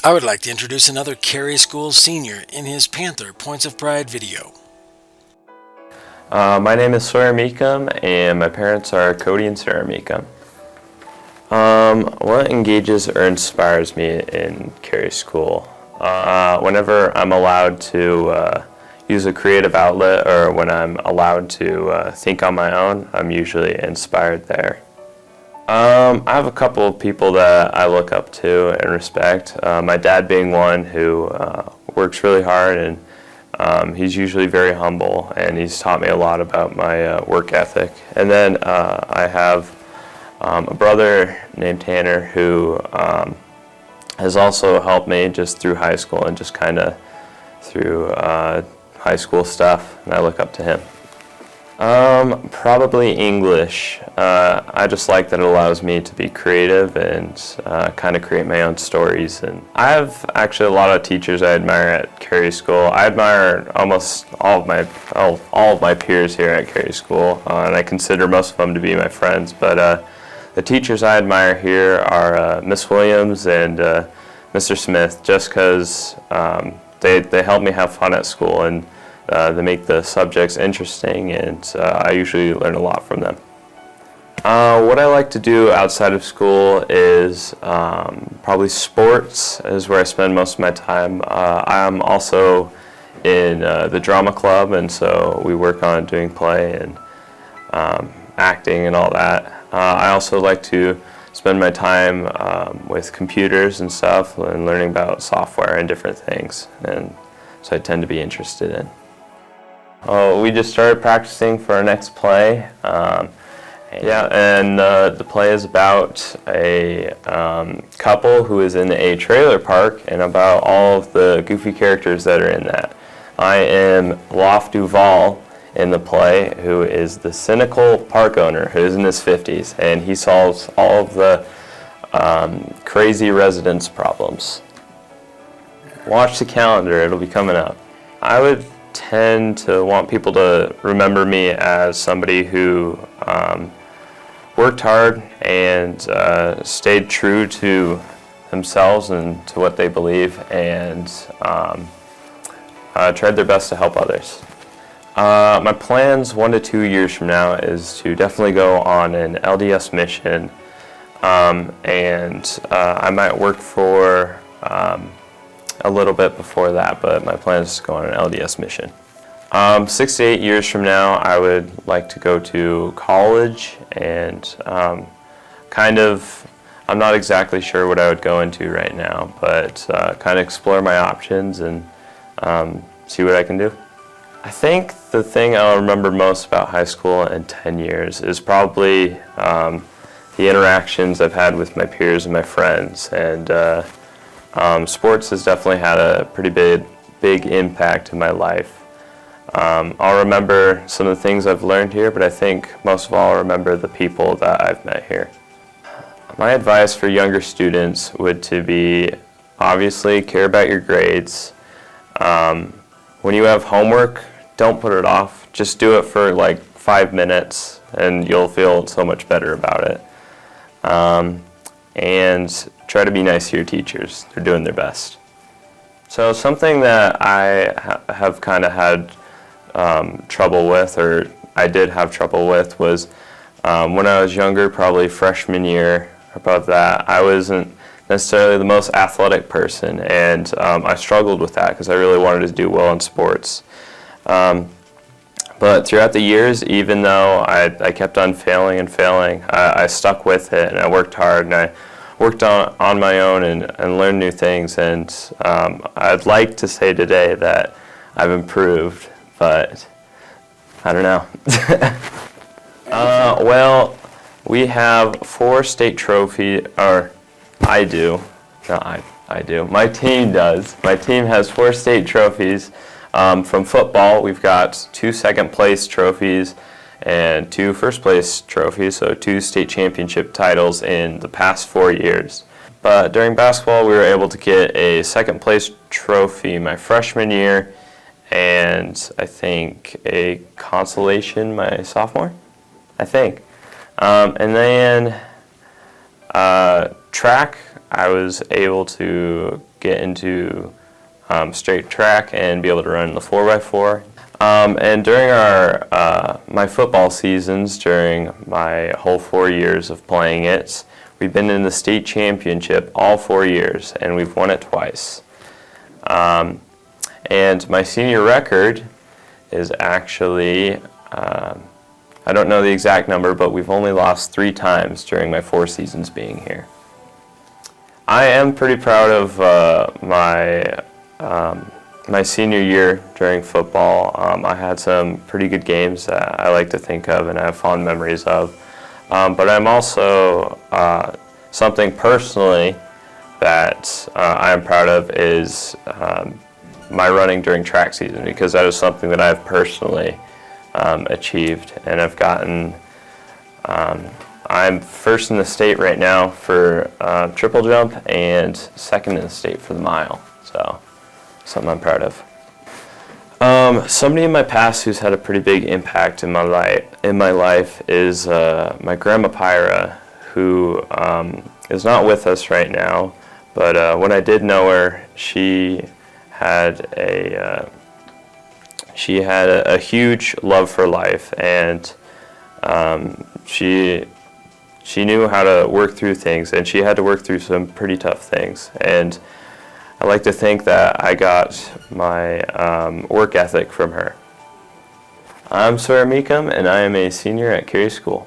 I would like to introduce another Carey School senior in his Panther Points of Pride video. My name is Sawyer Mecham, and my parents are Cody and Sarah Mecham. What engages or inspires me in Carey School? Whenever I'm allowed to use a creative outlet, or when I'm allowed to think on my own, I'm usually inspired there. I have a couple of people that I look up to and respect. My dad being one who works really hard, and he's usually very humble, and he's taught me a lot about my work ethic. And then I have a brother named Tanner who has also helped me just through high school and just kind of through high school stuff, and I look up to him. Probably English. I just like that it allows me to be creative and kind of create my own stories. And I have actually a lot of teachers I admire at Carey School. I admire almost all of my peers here at Carey School, and I consider most of them to be my friends. But the teachers I admire here are Miss Williams and Mr. Smith, just because they help me have fun at school, and they make the subjects interesting, and I usually learn a lot from them. What I like to do outside of school is probably sports is where I spend most of my time. I'm also in the drama club, and so we work on doing play and acting and all that. I also like to spend my time with computers and stuff and learning about software and different things, and so I tend to be interested in. We just started practicing for our next play. The play is about a couple who is in a trailer park and about all of the goofy characters that are in that. I am Loft Duval in the play, who is the cynical park owner who is in his 50s, and he solves all of the crazy residents' problems. Watch the calendar, it'll be coming up. I would tend to want people to remember me as somebody who worked hard and stayed true to themselves and to what they believe, and tried their best to help others. My plans 1 to 2 years from now is to definitely go on an LDS mission, and I might work for a little bit before that, but my plan is to go on an LDS mission. 6 to 8 years from now, I would like to go to college, and I'm not exactly sure what I would go into right now, but kind of explore my options and see what I can do. I think the thing I'll remember most about high school in 10 years is probably the interactions I've had with my peers and my friends, and sports has definitely had a pretty big impact in my life. I'll remember some of the things I've learned here, but I think most of all I'll remember the people that I've met here. My advice for younger students would to be, obviously, care about your grades. When you have homework, don't put it off. Just do it for like 5 minutes, and you'll feel so much better about it. And try to be nice to your teachers. They're doing their best. So something that I have kind of had trouble with, or I did have trouble with, was when I was younger, probably freshman year, above that, I wasn't necessarily the most athletic person, and I struggled with that because I really wanted to do well in sports. But throughout the years, even though I kept on failing and failing, I stuck with it, and I worked hard, and I worked on my own and learned new things, and I'd like to say today that I've improved, but I don't know. Well, we have 4 state trophies, or I do. No, I do. My team does. My team has 4 state trophies. From football, we've got 2 second place trophies and 2 first place trophies, so 2 state championship titles in the past 4 years. But during basketball, we were able to get a second place trophy my freshman year, and I think a consolation my sophomore, I think. And then track, I was able to get into straight track and be able to run the 4x4. And during my football seasons, during my whole 4 years of playing it, we've been in the state championship all 4 years, and we've won it twice. And my senior record is actually, I don't know the exact number, but we've only lost 3 times during my 4 seasons being here. I am pretty proud of my senior year during football. I had some pretty good games that I like to think of and I have fond memories of. But I'm also, something personally that I am proud of is my running during track season, because that is something that I've personally achieved, and I've gotten, I'm first in the state right now for triple jump and second in the state for the mile, so something I'm proud of. Somebody in my past who's had a pretty big impact in my life is my grandma Pyra, who is not with us right now, but when I did know her, she had a huge love for life, and she knew how to work through things, and she had to work through some pretty tough things. And I like to think that I got my work ethic from her. I'm Sawyer Mecham, and I am a senior at Carey School.